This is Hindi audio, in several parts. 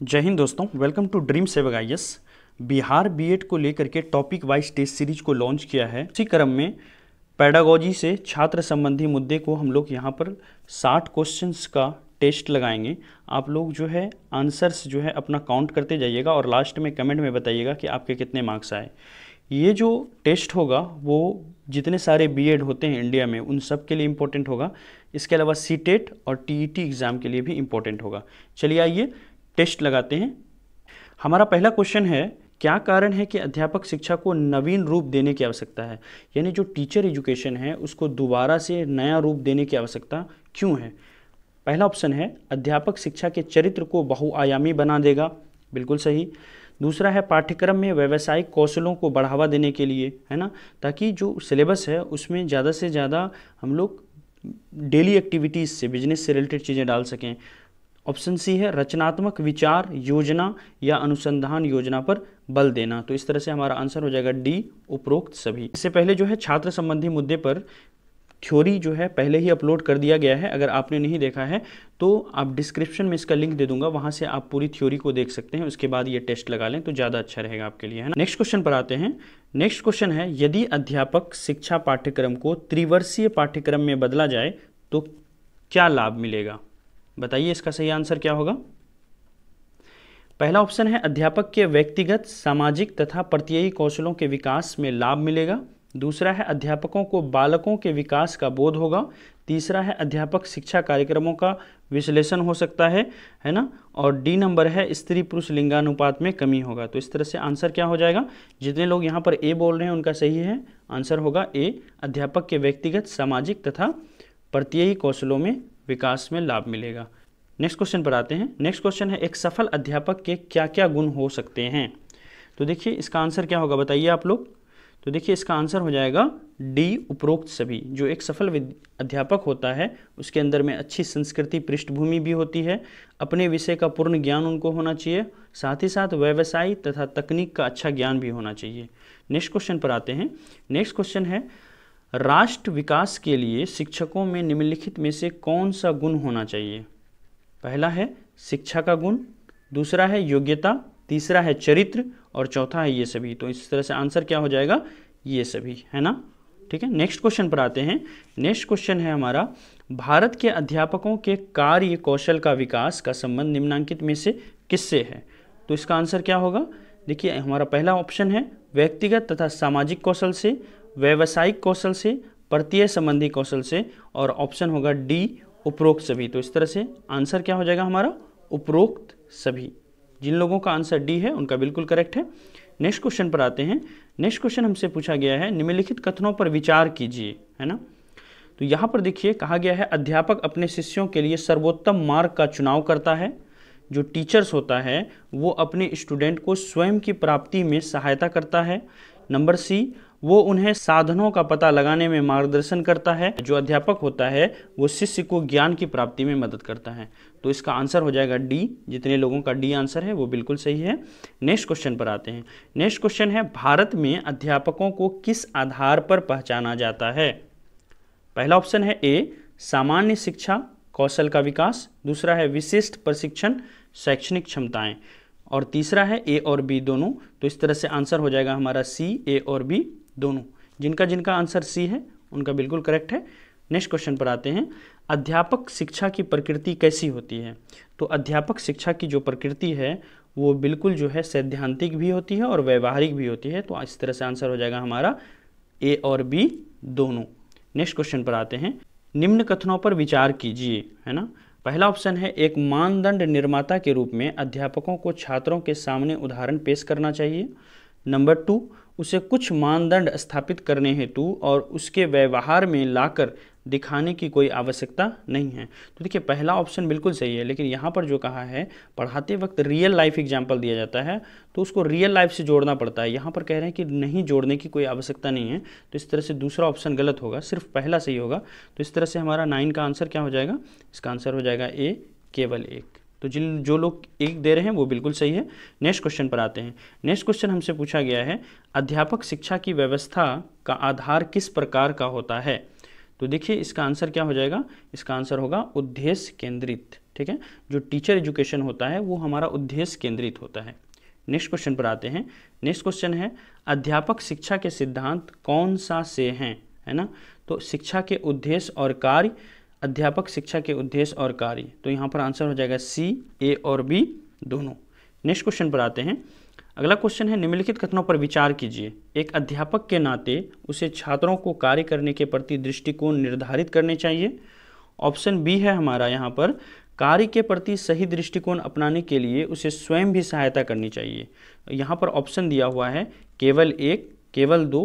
जय हिंद दोस्तों, वेलकम टू ड्रीम सेवक आईएएस। बिहार बीएड को लेकर के टॉपिक वाइज टेस्ट सीरीज को लॉन्च किया है। इसी क्रम में पेडागोजी से छात्र संबंधी मुद्दे को हम लोग यहाँ पर 60 क्वेश्चंस का टेस्ट लगाएंगे। आप लोग जो है आंसर्स जो है अपना काउंट करते जाइएगा और लास्ट में कमेंट में बताइएगा कि आपके कितने मार्क्स आए। ये जो टेस्ट होगा वो जितने सारे बीएड होते हैं इंडिया में उन सब के लिए इम्पोर्टेंट होगा। इसके अलावा सीटेट और टीईटी एग्ज़ाम के लिए भी इम्पोर्टेंट होगा। चलिए आइए टेस्ट लगाते हैं। हमारा पहला क्वेश्चन है, क्या कारण है कि अध्यापक शिक्षा को नवीन रूप देने की आवश्यकता है? यानी जो टीचर एजुकेशन है उसको दोबारा से नया रूप देने की आवश्यकता क्यों है? पहला ऑप्शन है अध्यापक शिक्षा के चरित्र को बहुआयामी बना देगा, बिल्कुल सही। दूसरा है पाठ्यक्रम में व्यावसायिक कौशलों को बढ़ावा देने के लिए, है ना, ताकि जो सिलेबस है उसमें ज़्यादा से ज़्यादा हम लोग डेली एक्टिविटीज़ से, बिजनेस से रिलेटेड चीज़ें डाल सकें। ऑप्शन सी है रचनात्मक विचार योजना या अनुसंधान योजना पर बल देना। तो इस तरह से हमारा आंसर हो जाएगा डी, उपरोक्त सभी। इससे पहले जो है छात्र संबंधी मुद्दे पर थ्योरी जो है पहले ही अपलोड कर दिया गया है। अगर आपने नहीं देखा है तो आप डिस्क्रिप्शन में इसका लिंक दे दूंगा, वहां से आप पूरी थ्योरी को देख सकते हैं। उसके बाद ये टेस्ट लगा लें तो ज़्यादा अच्छा रहेगा आपके लिए, है ना। नेक्स्ट क्वेश्चन पर आते हैं। नेक्स्ट क्वेश्चन है, यदि अध्यापक शिक्षा पाठ्यक्रम को त्रिवर्षीय पाठ्यक्रम में बदला जाए तो क्या लाभ मिलेगा? बताइए इसका सही आंसर क्या होगा। पहला ऑप्शन है अध्यापक के व्यक्तिगत, सामाजिक तथा प्रत्ययी कौशलों के विकास में लाभ मिलेगा। दूसरा है अध्यापकों को बालकों के विकास का बोध होगा। तीसरा है अध्यापक शिक्षा कार्यक्रमों का विश्लेषण हो सकता है ना। और डी नंबर है स्त्री पुरुष लिंगानुपात में कमी होगा। तो इस तरह से आंसर क्या हो जाएगा? जितने लोग यहाँ पर ए बोल रहे हैं उनका सही है, आंसर होगा ए, अध्यापक के व्यक्तिगत, सामाजिक तथा प्रत्ययी कौशलों में विकास में लाभ मिलेगा। नेक्स्ट क्वेश्चन पर आते हैं। नेक्स्ट क्वेश्चन है, एक सफल अध्यापक के क्या क्या गुण हो सकते हैं? तो देखिए इसका आंसर क्या होगा, बताइए आप लोग। तो देखिए इसका आंसर हो जाएगा डी, उपरोक्त सभी। जो एक सफल अध्यापक होता है उसके अंदर में अच्छी संस्कृति पृष्ठभूमि भी होती है, अपने विषय का पूर्ण ज्ञान उनको होना चाहिए, साथ ही साथ व्यवसाय तथा तकनीक का अच्छा ज्ञान भी होना चाहिए। नेक्स्ट क्वेश्चन पर आते हैं। नेक्स्ट क्वेश्चन है, राष्ट्र विकास के लिए शिक्षकों में निम्नलिखित में से कौन सा गुण होना चाहिए? पहला है शिक्षा का गुण, दूसरा है योग्यता, तीसरा है चरित्र और चौथा है ये सभी। तो इस तरह से आंसर क्या हो जाएगा? ये सभी, है ना। ठीक है, नेक्स्ट क्वेश्चन पर आते हैं। नेक्स्ट क्वेश्चन है हमारा, भारत के अध्यापकों के कार्य कौशल का विकास का संबंध निम्नांकित में से किससे है? तो इसका आंसर क्या होगा? देखिए हमारा पहला ऑप्शन है व्यक्तिगत तथा सामाजिक कौशल से, व्यावसायिक कौशल से, प्रत्यय संबंधी कौशल से, और ऑप्शन होगा डी, उपरोक्त सभी। तो इस तरह से आंसर क्या हो जाएगा हमारा? उपरोक्त सभी। जिन लोगों का आंसर डी है उनका बिल्कुल करेक्ट है। नेक्स्ट क्वेश्चन पर आते हैं। नेक्स्ट क्वेश्चन हमसे पूछा गया है, निम्नलिखित कथनों पर विचार कीजिए, है ना। तो यहाँ पर देखिए कहा गया है अध्यापक अपने शिष्यों के लिए सर्वोत्तम मार्ग का चुनाव करता है। जो टीचर्स होता है वो अपने स्टूडेंट को स्वयं की प्राप्ति में सहायता करता है। नंबर सी, वो उन्हें साधनों का पता लगाने में मार्गदर्शन करता है। जो अध्यापक होता है वो शिष्य को ज्ञान की प्राप्ति में मदद करता है। तो इसका आंसर हो जाएगा डी। जितने लोगों का डी आंसर है वो बिल्कुल सही है। नेक्स्ट क्वेश्चन पर आते हैं। नेक्स्ट क्वेश्चन है, भारत में अध्यापकों को किस आधार पर पहचाना जाता है? पहला ऑप्शन है ए, सामान्य शिक्षा कौशल का विकास, दूसरा है विशिष्ट प्रशिक्षण शैक्षणिक क्षमताएं, और तीसरा है ए और बी दोनों। तो इस तरह से आंसर हो जाएगा हमारा सी, ए और बी दोनों। जिनका आंसर सी है उनका बिल्कुल करेक्ट है। नेक्स्ट क्वेश्चन पर आते हैं, अध्यापक शिक्षा की प्रकृति कैसी होती है? तो अध्यापक शिक्षा की जो प्रकृति है वो बिल्कुल जो है सैद्धांतिक भी होती है और व्यवहारिक भी होती है। तो इस तरह से आंसर हो जाएगा हमारा ए और बी दोनों। नेक्स्ट क्वेश्चन पर आते हैं, निम्न कथनों पर विचार कीजिए, है ना। पहला ऑप्शन है, एक मानदंड निर्माता के रूप में अध्यापकों को छात्रों के सामने उदाहरण पेश करना चाहिए। नंबर 2, उसे कुछ मानदंड स्थापित करने हेतु और उसके व्यवहार में लाकर दिखाने की कोई आवश्यकता नहीं है। तो देखिए पहला ऑप्शन बिल्कुल सही है, लेकिन यहाँ पर जो कहा है पढ़ाते वक्त रियल लाइफ एग्जाम्पल दिया जाता है तो उसको रियल लाइफ से जोड़ना पड़ता है। यहाँ पर कह रहे हैं कि नहीं, जोड़ने की कोई आवश्यकता नहीं है। तो इस तरह से दूसरा ऑप्शन गलत होगा, सिर्फ पहला सही होगा। तो इस तरह से हमारा 9 का आंसर क्या हो जाएगा? इसका आंसर हो जाएगा ए, केवल एक। तो जो लोग एक दे रहे हैं वो बिल्कुल सही है। नेक्स्ट क्वेश्चन पर आते हैं। नेक्स्ट क्वेश्चन हमसे पूछा गया है, अध्यापक शिक्षा की व्यवस्था का आधार किस प्रकार का होता है? तो देखिए इसका आंसर क्या हो जाएगा, इसका आंसर होगा उद्देश्य केंद्रित। ठीक है, जो टीचर एजुकेशन होता है वो हमारा उद्देश्य केंद्रित होता है। नेक्स्ट क्वेश्चन पर आते हैं। नेक्स्ट क्वेश्चन है अध्यापक शिक्षा के सिद्धांत कौन सा से हैं, है ना। तो शिक्षा के उद्देश्य और कार्य, अध्यापक शिक्षा के उद्देश्य और कार्य, तो यहाँ पर आंसर हो जाएगा सी, ए और बी दोनों। नेक्स्ट क्वेश्चन पर आते हैं। अगला क्वेश्चन है निम्नलिखित कथनों पर विचार कीजिए। एक अध्यापक के नाते उसे छात्रों को कार्य करने के प्रति दृष्टिकोण निर्धारित करने चाहिए। ऑप्शन बी है हमारा यहाँ पर, कार्य के प्रति सही दृष्टिकोण अपनाने के लिए उसे स्वयं भी सहायता करनी चाहिए। यहाँ पर ऑप्शन दिया हुआ है केवल एक, केवल दो,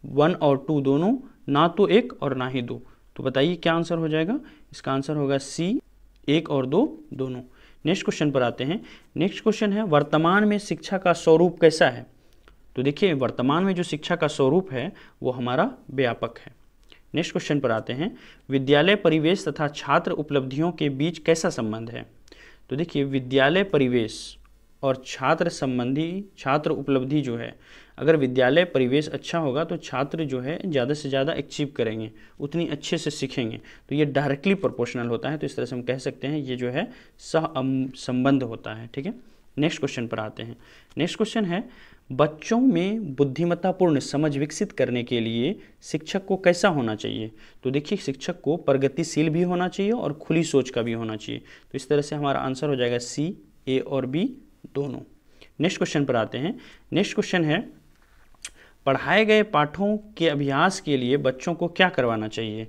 1 और 2 दोनों, ना तो एक और ना ही दो। तो बताइए क्या आंसर हो जाएगा, इसका आंसर होगा सी, 1 और 2 दोनों। नेक्स्ट क्वेश्चन पर आते हैं। नेक्स्ट क्वेश्चन है वर्तमान में शिक्षा का स्वरूप कैसा है। तो देखिए वर्तमान में जो शिक्षा का स्वरूप है वो हमारा व्यापक है। नेक्स्ट क्वेश्चन पर आते हैं। विद्यालय परिवेश तथा छात्र उपलब्धियों के बीच कैसा संबंध है। तो देखिए विद्यालय परिवेश और छात्र उपलब्धि जो है, अगर विद्यालय परिवेश अच्छा होगा तो छात्र जो है ज़्यादा से ज़्यादा अचीव करेंगे, उतनी अच्छे से सीखेंगे। तो ये डायरेक्टली प्रोपोर्शनल होता है, तो इस तरह से हम कह सकते हैं ये जो है सह संबंध होता है। ठीक है, नेक्स्ट क्वेश्चन पर आते हैं। नेक्स्ट क्वेश्चन है बच्चों में बुद्धिमत्तापूर्ण समझ विकसित करने के लिए शिक्षक को कैसा होना चाहिए। तो देखिए शिक्षक को प्रगतिशील भी होना चाहिए और खुली सोच का भी होना चाहिए। तो इस तरह से हमारा आंसर हो जाएगा सी, ए और बी दोनों। नेक्स्ट क्वेश्चन पर आते हैं। नेक्स्ट क्वेश्चन है पढ़ाए गए पाठों के अभ्यास के लिए बच्चों को क्या करवाना चाहिए।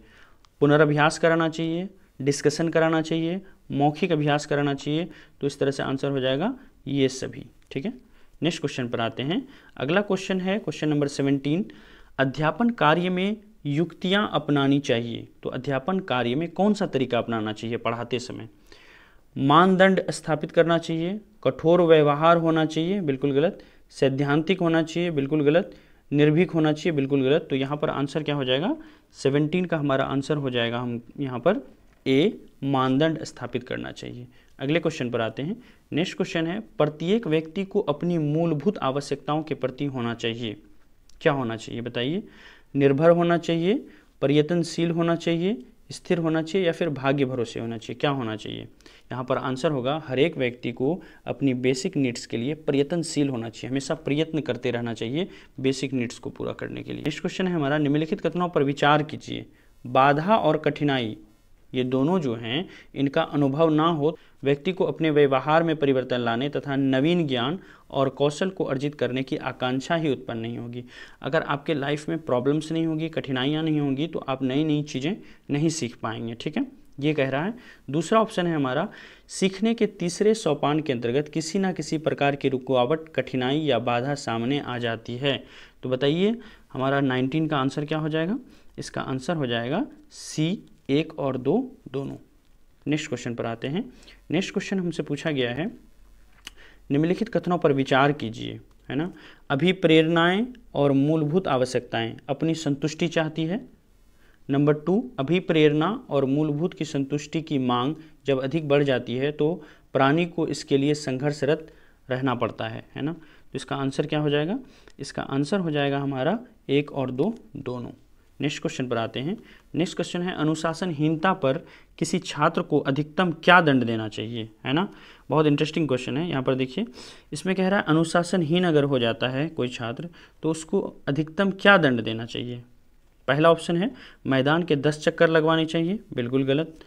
पुनर्अभ्यास कराना चाहिए, डिस्कशन कराना चाहिए, मौखिक अभ्यास कराना चाहिए। तो इस तरह से आंसर हो जाएगा ये सभी। ठीक है, नेक्स्ट क्वेश्चन पर आते हैं। अगला क्वेश्चन है क्वेश्चन नंबर 17। अध्यापन कार्य में युक्तियाँ अपनानी चाहिए। तो अध्यापन कार्य में कौन सा तरीका अपनाना चाहिए पढ़ाते समय। मानदंड स्थापित करना चाहिए, कठोर व्यवहार होना चाहिए, बिल्कुल गलत। सैद्धांतिक होना चाहिए, बिल्कुल गलत। निर्भीक होना चाहिए, बिल्कुल गलत। तो यहाँ पर आंसर क्या हो जाएगा, 17 का हमारा आंसर हो जाएगा हम यहाँ पर ए, मानदंड स्थापित करना चाहिए। अगले क्वेश्चन पर आते हैं। नेक्स्ट क्वेश्चन है प्रत्येक व्यक्ति को अपनी मूलभूत आवश्यकताओं के प्रति होना चाहिए। क्या होना चाहिए बताइए। निर्भर होना चाहिए, प्रयत्नशील होना चाहिए, स्थिर होना चाहिए या फिर भाग्य भरोसे होना चाहिए। क्या होना चाहिए, यहाँ पर आंसर होगा हर एक व्यक्ति को अपनी बेसिक नीड्स के लिए प्रयत्नशील होना चाहिए, हमेशा प्रयत्न करते रहना चाहिए बेसिक नीड्स को पूरा करने के लिए। नेक्स्ट क्वेश्चन है हमारा निम्नलिखित कथनों पर विचार कीजिए। बाधा और कठिनाई ये दोनों जो हैं इनका अनुभव ना हो व्यक्ति को अपने व्यवहार में परिवर्तन लाने तथा नवीन ज्ञान और कौशल को अर्जित करने की आकांक्षा ही उत्पन्न नहीं होगी। अगर आपके लाइफ में प्रॉब्लम्स नहीं होगी, कठिनाइयाँ नहीं होंगी तो आप नई नई चीज़ें नहीं सीख पाएंगे। ठीक है, ये कह रहा है। दूसरा ऑप्शन है हमारा सीखने के तीसरे सोपान के अंतर्गत किसी ना किसी प्रकार की रुकावट, कठिनाई या बाधा सामने आ जाती है। तो बताइए हमारा 19 का आंसर क्या हो जाएगा, इसका आंसर हो जाएगा सी, 1 और 2 दोनों। नेक्स्ट क्वेश्चन पर आते हैं। नेक्स्ट क्वेश्चन हमसे पूछा गया है निम्नलिखित कथनों पर विचार कीजिए, है ना। अभिप्रेरणाएं और मूलभूत आवश्यकताएं अपनी संतुष्टि चाहती है। नंबर 2, अभिप्रेरणा और मूलभूत की संतुष्टि की मांग जब अधिक बढ़ जाती है तो प्राणी को इसके लिए संघर्षरत रहना पड़ता है ना। तो इसका आंसर क्या हो जाएगा, इसका आंसर हो जाएगा हमारा 1 और 2 दोनों। नेक्स्ट क्वेश्चन पर आते हैं। नेक्स्ट क्वेश्चन है अनुशासनहीनता पर किसी छात्र को अधिकतम क्या दंड देना चाहिए, है ना। बहुत इंटरेस्टिंग क्वेश्चन है। यहाँ पर देखिए इसमें कह रहा है अनुशासनहीन अगर हो जाता है कोई छात्र तो उसको अधिकतम क्या दंड देना चाहिए। पहला ऑप्शन है मैदान के 10 चक्कर लगवाने चाहिए, बिल्कुल गलत।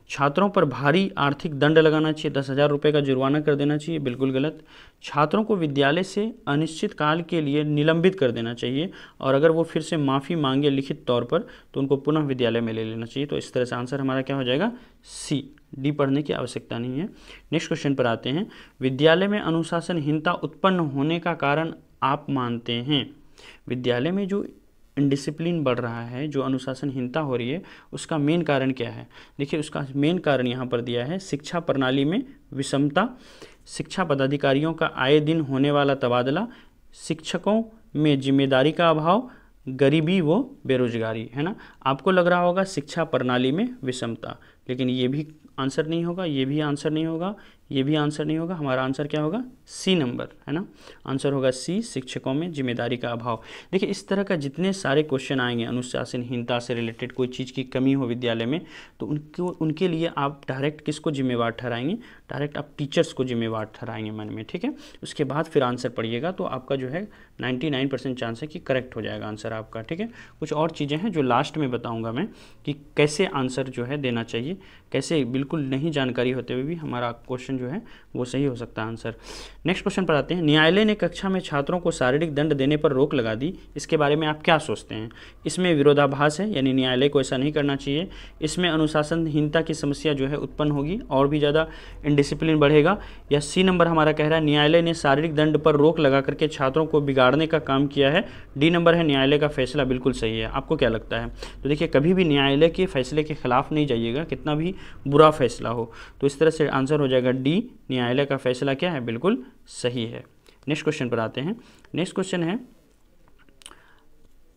छात्रों पर भारी आर्थिक दंड लगाना चाहिए, 10,000 रुपये का जुर्माना कर देना चाहिए, बिल्कुल गलत। छात्रों को विद्यालय से अनिश्चित काल के लिए निलंबित कर देना चाहिए और अगर वो फिर से माफ़ी मांगे लिखित तौर पर तो उनको पुनः विद्यालय में ले लेना चाहिए। तो इस तरह से आंसर हमारा क्या हो जाएगा, सी, डी पढ़ने की आवश्यकता नहीं है। नेक्स्ट क्वेश्चन पर आते हैं। विद्यालय में अनुशासनहीनता उत्पन्न होने का कारण आप मानते हैं। विद्यालय में जो इनडिसिप्लिन बढ़ रहा है, जो अनुशासनहीनता हो रही है, उसका मेन कारण क्या है। देखिए उसका मेन कारण यहाँ पर दिया है शिक्षा प्रणाली में विषमता, शिक्षा पदाधिकारियों का आए दिन होने वाला तबादला, शिक्षकों में जिम्मेदारी का अभाव, गरीबी व बेरोजगारी, है ना। आपको लग रहा होगा शिक्षा प्रणाली में विषमता, लेकिन ये भी आंसर नहीं होगा, ये भी आंसर नहीं होगा, ये भी आंसर नहीं होगा, हमारा आंसर क्या होगा, सी नंबर, है ना, आंसर होगा सी, शिक्षकों में जिम्मेदारी का अभाव। देखिए इस तरह का जितने सारे क्वेश्चन आएंगे अनुशासनहीनता से रिलेटेड, कोई चीज़ की कमी हो विद्यालय में, तो उनके लिए आप डायरेक्ट किसको जिम्मेवार ठहराएंगे, डायरेक्ट आप टीचर्स को जिम्मेवार ठहराएंगे मन में, ठीक है। उसके बाद फिर आंसर पढ़िएगा तो आपका जो है 99% चांस है कि करेक्ट हो जाएगा आंसर आपका, ठीक है। कुछ और चीज़ें हैं जो लास्ट में बताऊंगा मैं कि कैसे आंसर जो है देना चाहिए, कैसे बिल्कुल नहीं जानकारी होते हुए भी हमारा क्वेश्चन जो है वो सही हो सकता है आंसर। नेक्स्ट क्वेश्चन पर आते हैं। न्यायालय ने कक्षा में छात्रों को शारीरिक दंड देने पर रोक लगा दी, इसके बारे में आप क्या सोचते हैं? इसमें विरोधाभास है, यानी न्यायालय को ऐसा नहीं करना चाहिए। इसमें अनुशासनहीनता की समस्या जो है उत्पन्न होगी और भी ज़्यादा इनडिसिप्लिन बढ़ेगा। या सी नंबर हमारा कह रहा है न्यायालय ने शारीरिक दंड पर रोक लगा करके छात्रों को बिगाड़ने का काम किया है। डी नंबर है न्यायालय का फैसला बिल्कुल सही है। आपको क्या लगता है? तो देखिए कभी भी न्यायालय के फैसले के खिलाफ नहीं जाइएगा, कितना भी बुरा फैसला हो। तो इस तरह से आंसर हो जाएगा डी, न्यायालय का फैसला क्या है, बिल्कुल सही है। नेक्स्ट क्वेश्चन पर आते हैं। नेक्स्ट क्वेश्चन है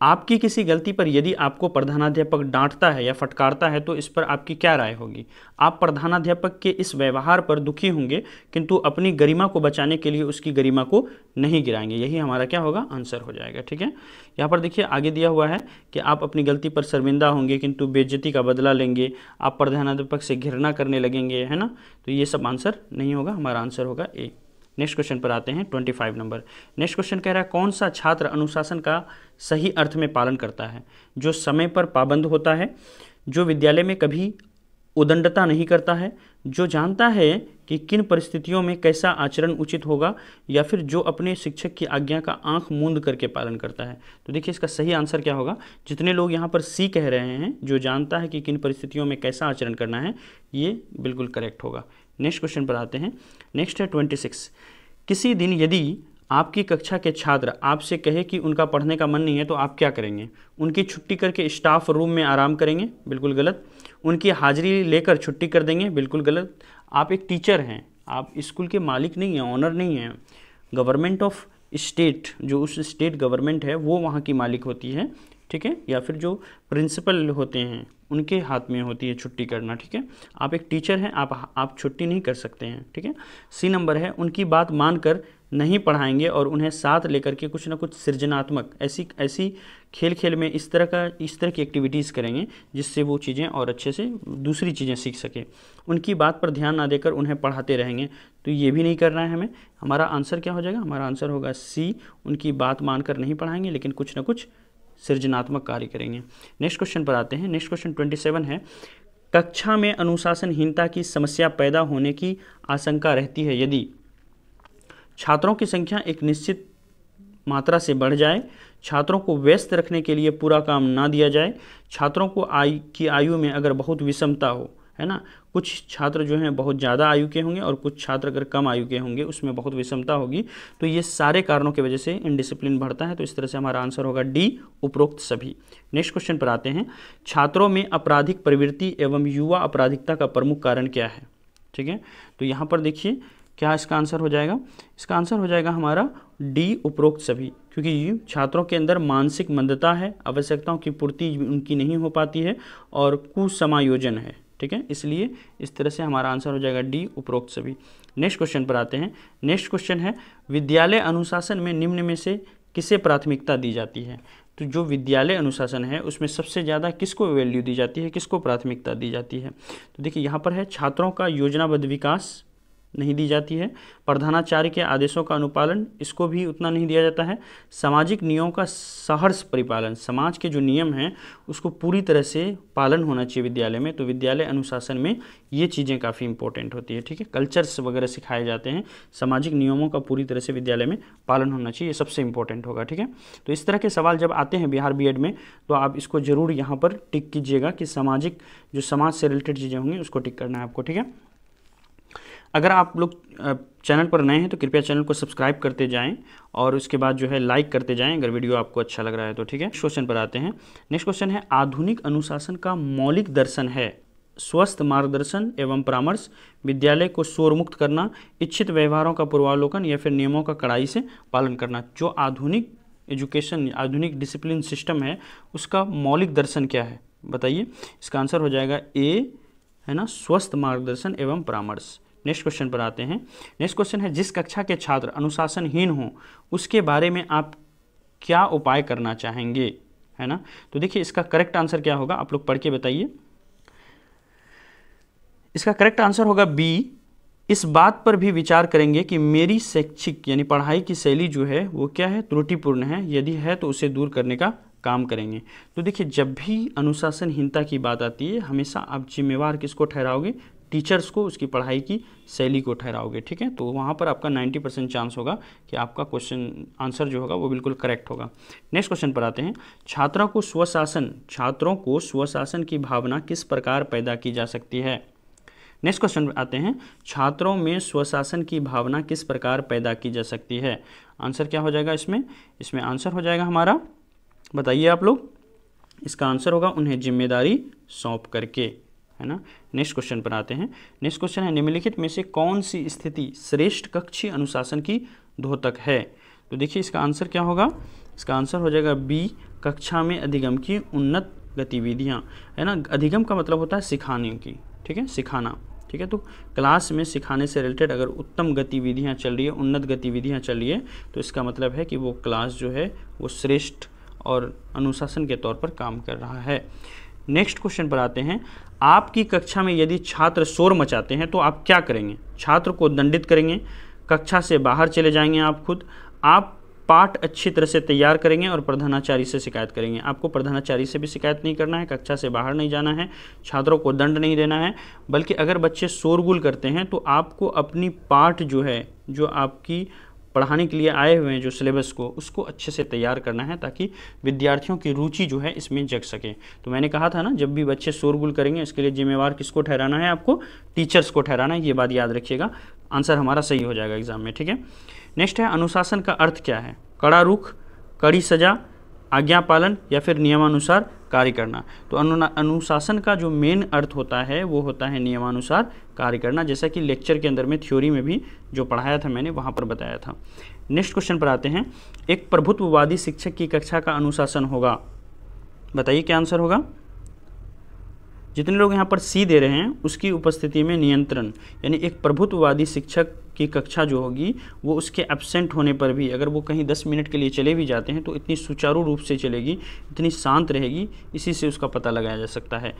आपकी किसी गलती पर यदि आपको प्रधानाध्यापक डांटता है या फटकारता है तो इस पर आपकी क्या राय होगी? आप प्रधानाध्यापक के इस व्यवहार पर दुखी होंगे किंतु अपनी गरिमा को बचाने के लिए उसकी गरिमा को नहीं गिराएंगे। यही हमारा क्या होगा, आंसर हो जाएगा, ठीक है। यहाँ पर देखिए आगे दिया हुआ है कि आप अपनी गलती पर शर्मिंदा होंगे किंतु बेइज्जती का बदला लेंगे, आप प्रधानाध्यापक से घृणा करने लगेंगे, है ना। तो ये सब आंसर नहीं होगा, हमारा आंसर होगा ए। नेक्स्ट क्वेश्चन पर आते हैं 25 नंबर। नेक्स्ट क्वेश्चन कह रहा है कौन सा छात्र अनुशासन का सही अर्थ में पालन करता है? जो समय पर पाबंद होता है, जो विद्यालय में कभी उदंडता नहीं करता है, जो जानता है कि किन परिस्थितियों में कैसा आचरण उचित होगा, या फिर जो अपने शिक्षक की आज्ञा का आंख मूंद करके पालन करता है। तो देखिए इसका सही आंसर क्या होगा, जितने लोग यहाँ पर सी कह रहे हैं, जो जानता है कि किन परिस्थितियों में कैसा आचरण करना है, ये बिल्कुल करेक्ट होगा। नेक्स्ट क्वेश्चन पर आते हैं। नेक्स्ट है 26। किसी दिन यदि आपकी कक्षा के छात्र आपसे कहे कि उनका पढ़ने का मन नहीं है तो आप क्या करेंगे? उनकी छुट्टी करके स्टाफ रूम में आराम करेंगे, बिल्कुल गलत। उनकी हाजिरी लेकर छुट्टी कर देंगे, बिल्कुल गलत। आप एक टीचर हैं, आप स्कूल के मालिक नहीं हैं, ऑनर नहीं हैं। गवर्नमेंट ऑफ स्टेट, जो उस स्टेट गवर्नमेंट है वो वहाँ की मालिक होती है, ठीक है। या फिर जो प्रिंसिपल होते हैं उनके हाथ में होती है छुट्टी करना, ठीक है। आप एक टीचर हैं, आप छुट्टी नहीं कर सकते हैं, ठीक है। सी नंबर है उनकी बात मानकर नहीं पढ़ाएंगे और उन्हें साथ लेकर के कुछ ना कुछ सृजनात्मक ऐसी खेल में इस तरह की एक्टिविटीज़ करेंगे जिससे वो चीज़ें और अच्छे से दूसरी चीज़ें सीख सकें। उनकी बात पर ध्यान ना देकर उन्हें पढ़ाते रहेंगे, तो ये भी नहीं करना है हमें। हमारा आंसर क्या हो जाएगा, हमारा आंसर होगा सी, उनकी बात मानकर नहीं पढ़ाएंगे लेकिन कुछ ना कुछ सृजनात्मक कार्य करेंगे। नेक्स्ट क्वेश्चन पर आते हैं। नेक्स्ट क्वेश्चन 27 है कक्षा में अनुशासनहीनता की समस्या पैदा होने की आशंका रहती है यदि छात्रों की संख्या एक निश्चित मात्रा से बढ़ जाए, छात्रों को व्यस्त रखने के लिए पूरा काम ना दिया जाए, छात्रों को आयु में अगर बहुत विषमता हो, है ना, कुछ छात्र जो हैं बहुत ज़्यादा आयु के होंगे और कुछ छात्र अगर कम आयु के होंगे, उसमें बहुत विषमता होगी, तो ये सारे कारणों की वजह से इनडिसिप्लिन बढ़ता है। तो इस तरह से हमारा आंसर होगा डी, उपरोक्त सभी। नेक्स्ट क्वेश्चन पर आते हैं। छात्रों में आपराधिक प्रवृत्ति एवं युवा आपराधिकता का प्रमुख कारण क्या है? ठीक है, तो यहाँ पर देखिए क्या इसका आंसर हो जाएगा, इसका आंसर हो जाएगा हमारा डी, उपरोक्त सभी। क्योंकि छात्रों के अंदर मानसिक मंदता है, आवश्यकताओं की पूर्ति उनकी नहीं हो पाती है और कुसमायोजन है, ठीक है, इसलिए इस तरह से हमारा आंसर हो जाएगा डी, उपरोक्त सभी। नेक्स्ट क्वेश्चन पर आते हैं। नेक्स्ट क्वेश्चन है विद्यालय अनुशासन में निम्न में से किसे प्राथमिकता दी जाती है? तो जो विद्यालय अनुशासन है उसमें सबसे ज़्यादा किसको वैल्यू दी जाती है, किसको प्राथमिकता दी जाती है? तो देखिए यहाँ पर है छात्रों का योजनाबद्ध विकास नहीं दी जाती है, प्रधानाचार्य के आदेशों का अनुपालन, इसको भी उतना नहीं दिया जाता है, सामाजिक नियमों का सहर्ष परिपालन, समाज के जो नियम हैं उसको पूरी तरह से पालन होना चाहिए विद्यालय में। तो विद्यालय अनुशासन में ये चीज़ें काफ़ी इंपॉर्टेंट होती है, ठीक है। कल्चर्स वगैरह सिखाए जाते हैं, सामाजिक नियमों का पूरी तरह से विद्यालय में पालन होना चाहिए, ये सबसे इंपॉर्टेंट होगा, ठीक है। तो इस तरह के सवाल जब आते हैं बिहार बीएड में तो आप इसको ज़रूर यहाँ पर टिक कीजिएगा कि सामाजिक जो समाज से रिलेटेड चीज़ें होंगी उसको टिक करना है आपको, ठीक है। अगर आप लोग चैनल पर नए हैं तो कृपया चैनल को सब्सक्राइब करते जाएं और उसके बाद जो है लाइक करते जाएं अगर वीडियो आपको अच्छा लग रहा है तो, ठीक है। क्वेश्चन पर आते हैं। नेक्स्ट क्वेश्चन है आधुनिक अनुशासन का मौलिक दर्शन है स्वस्थ मार्गदर्शन एवं परामर्श, विद्यालय को शोर मुक्त करना, इच्छित व्यवहारों का पूर्वावलोकन या फिर नियमों का कड़ाई से पालन करना। जो आधुनिक एजुकेशन, आधुनिक डिसिप्लिन सिस्टम है उसका मौलिक दर्शन क्या है बताइए? इसका आंसर हो जाएगा ए, है ना, स्वस्थ मार्गदर्शन एवं परामर्श। नेक्स्ट क्वेश्चन पर आते हैं। नेक्स्ट क्वेश्चन है जिस कक्षा के छात्र अनुशासनहीन हों उसके बारे में आप क्या उपाय करना चाहेंगे, है ना। तो देखिए इसका करेक्ट आंसर क्या होगा, आप लोग पढ़ के बताइए। इसका करेक्ट आंसर होगा बी, इस बात पर भी विचार करेंगे कि मेरी शैक्षिक यानी पढ़ाई की शैली जो है वो क्या है, त्रुटिपूर्ण है, यदि है तो उसे दूर करने का काम करेंगे। तो देखिए जब भी अनुशासनहीनता की बात आती है हमेशा आप जिम्मेवार किसको ठहराओगे, टीचर्स को, उसकी पढ़ाई की शैली को ठहराओगे, ठीक है। तो वहाँ पर आपका 90% चांस होगा कि आपका क्वेश्चन आंसर जो होगा वो बिल्कुल करेक्ट होगा। नेक्स्ट क्वेश्चन पर आते हैं। छात्रों को स्वशासन की भावना किस प्रकार पैदा की जा सकती है। नेक्स्ट क्वेश्चन आते हैं। छात्रों में स्वशासन की भावना किस प्रकार पैदा की जा सकती है। आंसर क्या हो जाएगा इसमें आंसर हो जाएगा हमारा, बताइए आप लोग। इसका आंसर होगा उन्हें जिम्मेदारी सौंप करके, है ना। नेक्स्ट क्वेश्चन पर आते हैं। नेक्स्ट क्वेश्चन है निम्नलिखित में से कौन सी स्थिति श्रेष्ठ कक्षीय अनुशासन की द्योतक है। तो देखिए इसका आंसर क्या होगा, इसका आंसर हो जाएगा बी, कक्षा में अधिगम की उन्नत गतिविधियाँ, है ना। अधिगम का मतलब होता है सिखाने की, ठीक है, सिखाना, ठीक है। तो क्लास में सिखाने से रिलेटेड अगर उत्तम गतिविधियाँ चल रही है, उन्नत गतिविधियाँ चल रही है, तो इसका मतलब है कि वो क्लास जो है वो श्रेष्ठ और अनुशासन के तौर पर काम कर रहा है। नेक्स्ट क्वेश्चन पर आते हैं। आपकी कक्षा में यदि छात्र शोर मचाते हैं तो आप क्या करेंगे। छात्र को दंडित करेंगे, कक्षा से बाहर चले जाएंगे आप खुद, आप पाठ अच्छी तरह से तैयार करेंगे और प्रधानाचार्य से शिकायत करेंगे। आपको प्रधानाचार्य से भी शिकायत नहीं करना है, कक्षा से बाहर नहीं जाना है, छात्रों को दंड नहीं देना है, बल्कि अगर बच्चे शोरगुल करते हैं तो आपको अपनी पाठ जो है, जो आपकी पढ़ाने के लिए आए हुए हैं जो सिलेबस को, उसको अच्छे से तैयार करना है ताकि विद्यार्थियों की रुचि जो है इसमें जग सके। तो मैंने कहा था ना, जब भी बच्चे शोरगुल करेंगे इसके लिए जिम्मेवार किसको ठहराना है, आपको टीचर्स को ठहराना है, ये बात याद रखिएगा। आंसर हमारा सही हो जाएगा एग्जाम में, ठीक है। नेक्स्ट है अनुशासन का अर्थ क्या है। कड़ा रुख, कड़ी सजा, आज्ञा पालन या फिर नियमानुसार कार्य करना। तो अनुशासन का जो मेन अर्थ होता है वो होता है नियमानुसार कार्य करना, जैसा कि लेक्चर के अंदर में थ्योरी में भी जो पढ़ाया था मैंने वहाँ पर बताया था। नेक्स्ट क्वेश्चन पर आते हैं। एक प्रभुत्ववादी शिक्षक की कक्षा का अनुशासन होगा, बताइए क्या आंसर होगा। जितने लोग यहाँ पर सी दे रहे हैं उसकी उपस्थिति में नियंत्रण, यानी एक प्रभुत्ववादी शिक्षक की कक्षा जो होगी वो उसके एब्सेंट होने पर भी, अगर वो कहीं 10 मिनट के लिए चले भी जाते हैं तो इतनी सुचारू रूप से चलेगी, इतनी शांत रहेगी, इसी से उसका पता लगाया जा सकता है।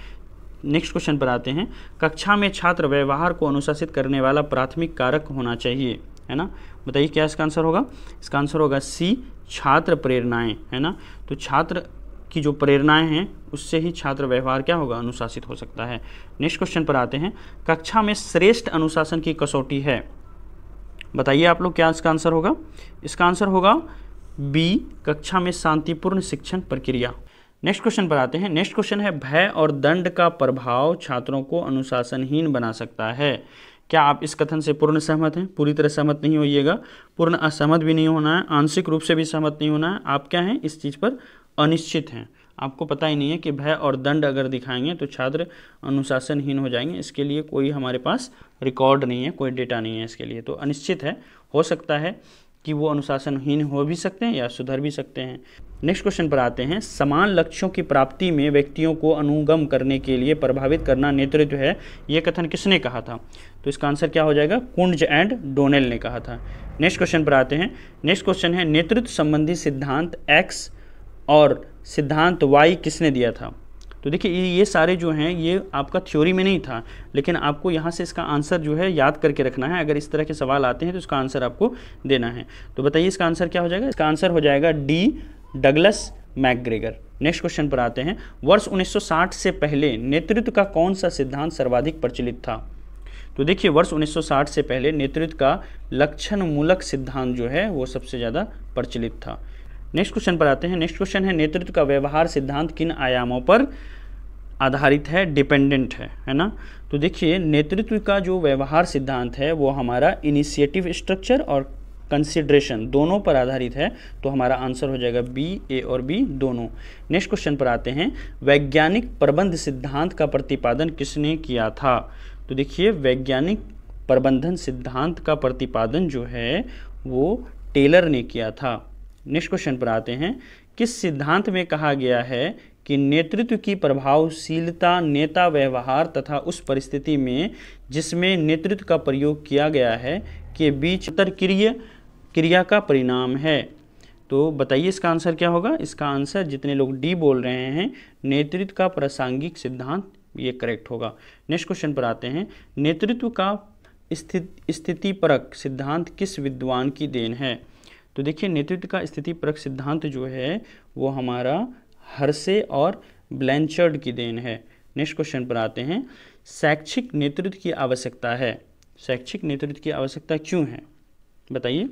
नेक्स्ट क्वेश्चन पर आते हैं। कक्षा में छात्र व्यवहार को अनुशासित करने वाला प्राथमिक कारक होना चाहिए, है ना। बताइए क्या इसका आंसर होगा। इसका आंसर होगा सी, छात्र प्रेरणाएं, है ना। तो छात्र की जो प्रेरणाएं हैं उससे ही छात्र व्यवहार क्या होगा, अनुशासित हो सकता है। नेक्स्ट क्वेश्चन पर आते हैं। कक्षा में श्रेष्ठ अनुशासन की कसौटी है, बताइए आप लोग क्या इसका आंसर होगा। इसका आंसर होगा बी, कक्षा में शांतिपूर्ण शिक्षण प्रक्रिया। नेक्स्ट क्वेश्चन पर आते हैं। नेक्स्ट क्वेश्चन है भय और दंड का प्रभाव छात्रों को अनुशासनहीन बना सकता है। क्या आप इस कथन से पूर्ण सहमत हैं। पूरी तरह सहमत नहीं होइएगा, पूर्ण असहमत भी नहीं होना है, आंशिक रूप से भी सहमत नहीं होना है। आप क्या हैं, इस चीज़ पर अनिश्चित हैं, आपको पता ही नहीं है कि भय और दंड अगर दिखाएंगे तो छात्र अनुशासनहीन हो जाएंगे। इसके लिए कोई हमारे पास रिकॉर्ड नहीं है, कोई डेटा नहीं है इसके लिए, तो अनिश्चित है। हो सकता है कि वो अनुशासनहीन हो भी सकते हैं या सुधर भी सकते हैं। नेक्स्ट क्वेश्चन पर आते हैं। समान लक्ष्यों की प्राप्ति में व्यक्तियों को अनुगम करने के लिए प्रभावित करना नेतृत्व है, ये कथन किसने कहा था। तो इसका आंसर क्या हो जाएगा, कुंज एंड डोनेल ने कहा था। नेक्स्ट क्वेश्चन पर आते हैं। नेक्स्ट क्वेश्चन है नेतृत्व संबंधी सिद्धांत एक्स और सिद्धांत वाई किसने दिया था। तो देखिए ये सारे जो हैं ये आपका थ्योरी में नहीं था, लेकिन आपको यहाँ से इसका आंसर जो है याद करके रखना है। अगर इस तरह के सवाल आते हैं तो इसका आंसर आपको देना है। तो बताइए इसका आंसर क्या हो जाएगा। इसका आंसर हो जाएगा D, Douglas McGregor. Next question पर आते हैं। वर्ष 1960 से पहले नेतृत्व का कौन सा सिद्धांत सर्वाधिक प्रचलित था। तो देखिए वर्ष 1960 से पहले नेतृत्व का लक्षण मूलक सिद्धांत जो है वो सबसे ज़्यादा प्रचलित था। नेक्स्ट क्वेश्चन पर आते हैं। नेक्स्ट क्वेश्चन है नेतृत्व का व्यवहार सिद्धांत किन आयामों पर आधारित है, डिपेंडेंट है ना। तो देखिए नेतृत्व का जो व्यवहार सिद्धांत है वो हमारा इनिशिएटिव स्ट्रक्चर और कंसिडरेशन दोनों पर आधारित है, तो हमारा आंसर हो जाएगा बी, ए और बी दोनों। नेक्स्ट क्वेश्चन पर आते हैं। वैज्ञानिक प्रबंध सिद्धांत का प्रतिपादन किसने किया था। तो देखिए वैज्ञानिक प्रबंधन सिद्धांत का प्रतिपादन जो है वो टेलर ने किया था। नेक्स्ट क्वेश्चन पर आते हैं। किस सिद्धांत में कहा गया है कि नेतृत्व की प्रभावशीलता नेता व्यवहार तथा उस परिस्थिति में जिसमें नेतृत्व का प्रयोग किया गया है के बीच अंतरक्रिया क्रिया का परिणाम है। तो बताइए इसका आंसर क्या होगा। इसका आंसर जितने लोग डी बोल रहे हैं नेतृत्व का प्रासंगिक सिद्धांत, ये करेक्ट होगा। नेक्स्ट क्वेश्चन पर आते हैं। नेतृत्व का स्थितिपरक सिद्धांत किस विद्वान की देन है। तो देखिए नेतृत्व का स्थितिपरक सिद्धांत जो है वो हमारा हर्से और ब्लैंचर्ड की देन है। नेक्स्ट क्वेश्चन पर आते हैं। शैक्षिक नेतृत्व की आवश्यकता है। शैक्षिक नेतृत्व की आवश्यकता क्यों है बताइए।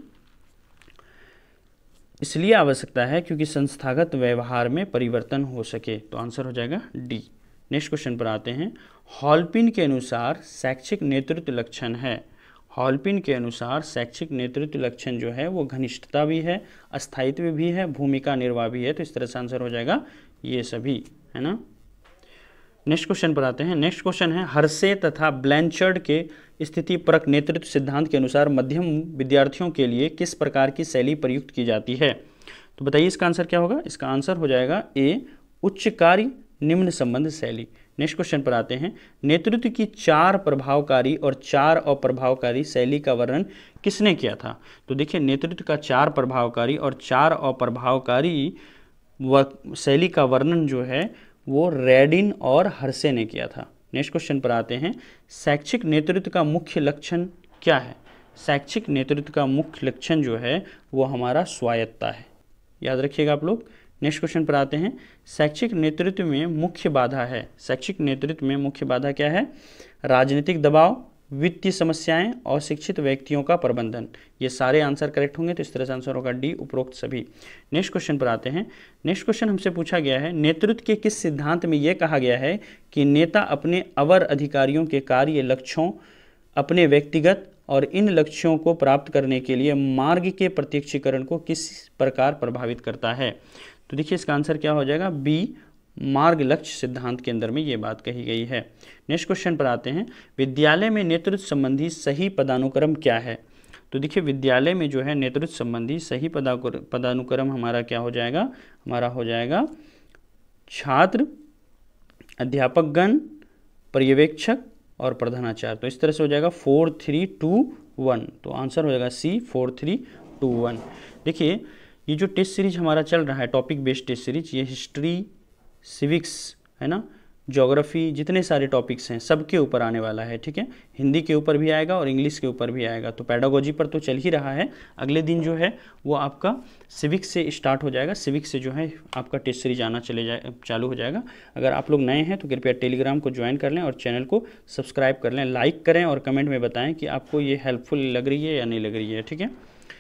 इसलिए आवश्यकता है क्योंकि संस्थागत व्यवहार में परिवर्तन हो सके, तो आंसर हो जाएगा डी। नेक्स्ट क्वेश्चन पर आते हैं। हॉलपिन के अनुसार शैक्षिक नेतृत्व लक्षण है। हॉलपिन के अनुसार शैक्षिक नेतृत्व लक्षण जो है वो घनिष्ठता भी है, अस्थायित्व भी है, भूमिका निर्वाह भी है, तो इस तरह से आंसर हो जाएगा ये सभी, है ना। नेक्स्ट क्वेश्चन पर आते हैं। नेक्स्ट क्वेश्चन है हर्से तथा ब्लैंचर्ड के स्थितिपरक नेतृत्व सिद्धांत के अनुसार मध्यम विद्यार्थियों के लिए किस प्रकार की शैली प्रयुक्त की जाती है। तो बताइए इसका आंसर क्या होगा। इसका आंसर हो जाएगा ए उच्च कार्य निम्न संबंध शैली। नेक्स्ट क्वेश्चन पर आते हैं। नेतृत्व की 4 प्रभावकारी और 4 अप्रभावकारी शैली का वर्णन किसने किया था। तो देखिए नेतृत्व का 4 प्रभावकारी और 4 अप्रभावकारी शैली का वर्णन जो है वो रेडिन और हर्से ने किया था। नेक्स्ट क्वेश्चन पर आते हैं। शैक्षिक नेतृत्व का मुख्य लक्षण क्या है। शैक्षिक नेतृत्व का मुख्य लक्षण जो है वो हमारा स्वायत्तता है, याद रखिएगा आप लोग। नेक्स्ट क्वेश्चन पर आते हैं। शैक्षिक नेतृत्व में मुख्य बाधा है। शैक्षिक नेतृत्व में मुख्य बाधा क्या है। राजनीतिक दबाव, वित्तीय समस्याएं, अशिक्षित व्यक्तियों का प्रबंधन। ये सारे आंसर करेक्ट होंगे, तो इस तरह से आंसर होगा डी उपरोक्त सभी। नेक्स्ट क्वेश्चन पर आते हैं। नेक्स्ट क्वेश्चन हमसे पूछा गया है नेतृत्व के किस सिद्धांत में यह कहा गया है कि नेता अपने अवर अधिकारियों के कार्य लक्ष्यों, अपने व्यक्तिगत और इन लक्ष्यों को प्राप्त करने के लिए मार्ग के प्रत्यक्षीकरण को किस प्रकार प्रभावित करता है। तो देखिए इसका आंसर क्या हो जाएगा बी मार्ग लक्ष्य सिद्धांत के अंदर में ये बात कही गई है। नेक्स्ट क्वेश्चन पर आते हैं। विद्यालय में नेतृत्व संबंधी सही पदानुक्रम क्या है। तो देखिए विद्यालय में जो है नेतृत्व संबंधी सही पदानुक्रम हमारा क्या हो जाएगा। हमारा हो जाएगा छात्र, अध्यापकगण, पर्यवेक्षक और प्रधानाचार्य। तो इस तरह से हो जाएगा 4 3 2 1। तो आंसर हो जाएगा सी 4 3 2 1। देखिए ये जो टेस्ट सीरीज हमारा चल रहा है टॉपिक बेस्ड टेस्ट सीरीज, ये हिस्ट्री, सिविक्स है ना, ज्योग्राफी, जितने सारे टॉपिक्स हैं सबके ऊपर आने वाला है, ठीक है। हिंदी के ऊपर भी आएगा और इंग्लिश के ऊपर भी आएगा। तो पेडागोजी पर तो चल ही रहा है, अगले दिन जो है वो आपका सिविक्स से स्टार्ट हो जाएगा। सिविक्स से जो है आपका टेस्ट सीरीज आना चालू हो जाएगा। अगर आप लोग नए हैं तो कृपया टेलीग्राम को ज्वाइन कर लें और चैनल को सब्सक्राइब कर लें, लाइक करें और कमेंट में बताएं कि आपको ये हेल्पफुल लग रही है या नहीं लग रही है, ठीक है।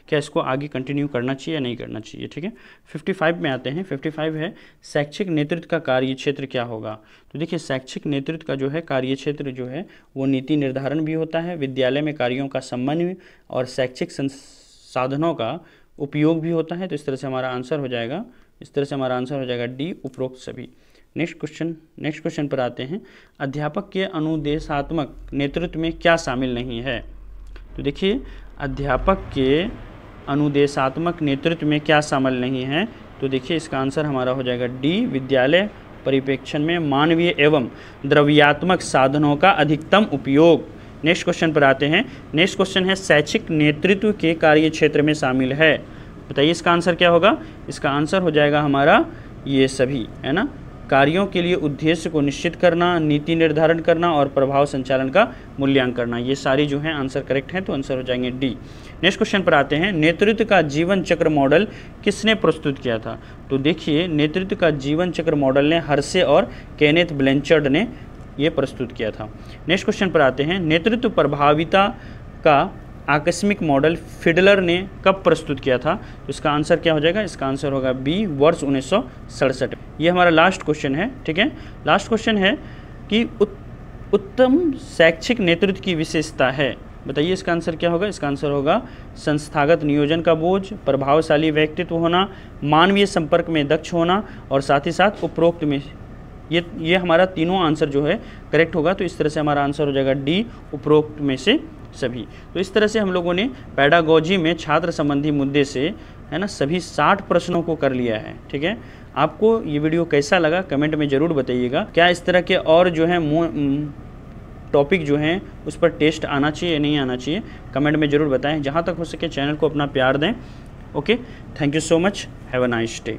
क्या इसको आगे कंटिन्यू करना चाहिए या नहीं करना चाहिए, ठीक है। 55 में आते हैं। 55 है शैक्षिक नेतृत्व का कार्य क्षेत्र क्या होगा। तो देखिए शैक्षिक नेतृत्व का जो है कार्य क्षेत्र जो है वो नीति निर्धारण भी होता है, विद्यालय में कार्यों का समन्वय और शैक्षिक संसाधनों का उपयोग भी होता है। तो इस तरह से हमारा आंसर हो जाएगा डी उपरोक्त सभी। नेक्स्ट क्वेश्चन पर आते हैं। अध्यापक के अनुदेशात्मक नेतृत्व में क्या शामिल नहीं है। तो देखिए अध्यापक के अनुदेशात्मक नेतृत्व में क्या शामिल नहीं है। तो देखिए इसका आंसर हमारा हो जाएगा डी विद्यालय परिप्रेक्षण में मानवीय एवं द्रव्यात्मक साधनों का अधिकतम उपयोग। नेक्स्ट क्वेश्चन पर आते हैं। नेक्स्ट क्वेश्चन है शैक्षिक नेतृत्व के कार्य क्षेत्र में शामिल है। बताइए इसका आंसर क्या होगा। इसका आंसर हो जाएगा हमारा ये सभी, है ना। कार्यों के लिए उद्देश्य को निश्चित करना, नीति निर्धारण करना और प्रभाव संचालन का मूल्यांकन करना, ये सारी जो हैं आंसर करेक्ट हैं, तो आंसर हो जाएंगे डी। नेक्स्ट क्वेश्चन पर आते हैं। नेतृत्व का जीवन चक्र मॉडल किसने प्रस्तुत किया था। तो देखिए नेतृत्व का जीवन चक्र मॉडल ने हर्से और केनेथ ब्लैंचर्ड ने ये प्रस्तुत किया था। नेक्स्ट क्वेश्चन पर आते हैं। नेतृत्व प्रभाविता का आकस्मिक मॉडल फिडलर ने कब प्रस्तुत किया था। तो इसका आंसर क्या हो जाएगा। इसका आंसर होगा बी वर्ष 1967। ये हमारा लास्ट क्वेश्चन है, ठीक है। लास्ट क्वेश्चन है कि उत्तम शैक्षिक नेतृत्व की विशेषता है। बताइए इसका आंसर क्या होगा। इसका आंसर होगा संस्थागत नियोजन का बोझ, प्रभावशाली व्यक्तित्व होना, मानवीय संपर्क में दक्ष होना और साथ ही साथ उपरोक्त में ये हमारा तीनों आंसर जो है करेक्ट होगा। तो इस तरह से हमारा आंसर हो जाएगा डी उपरोक्त में से सभी। तो इस तरह से हम लोगों ने पेडागोजी में छात्र संबंधी मुद्दे से है ना, सभी 60 प्रश्नों को कर लिया है। ठीक है, आपको ये वीडियो कैसा लगा कमेंट में ज़रूर बताइएगा। क्या इस तरह के और जो है टॉपिक जो हैं उस पर टेस्ट आना चाहिए या नहीं आना चाहिए, कमेंट में ज़रूर बताएं। जहाँ तक हो सके चैनल को अपना प्यार दें। Okay, thank you so much, have a nice day.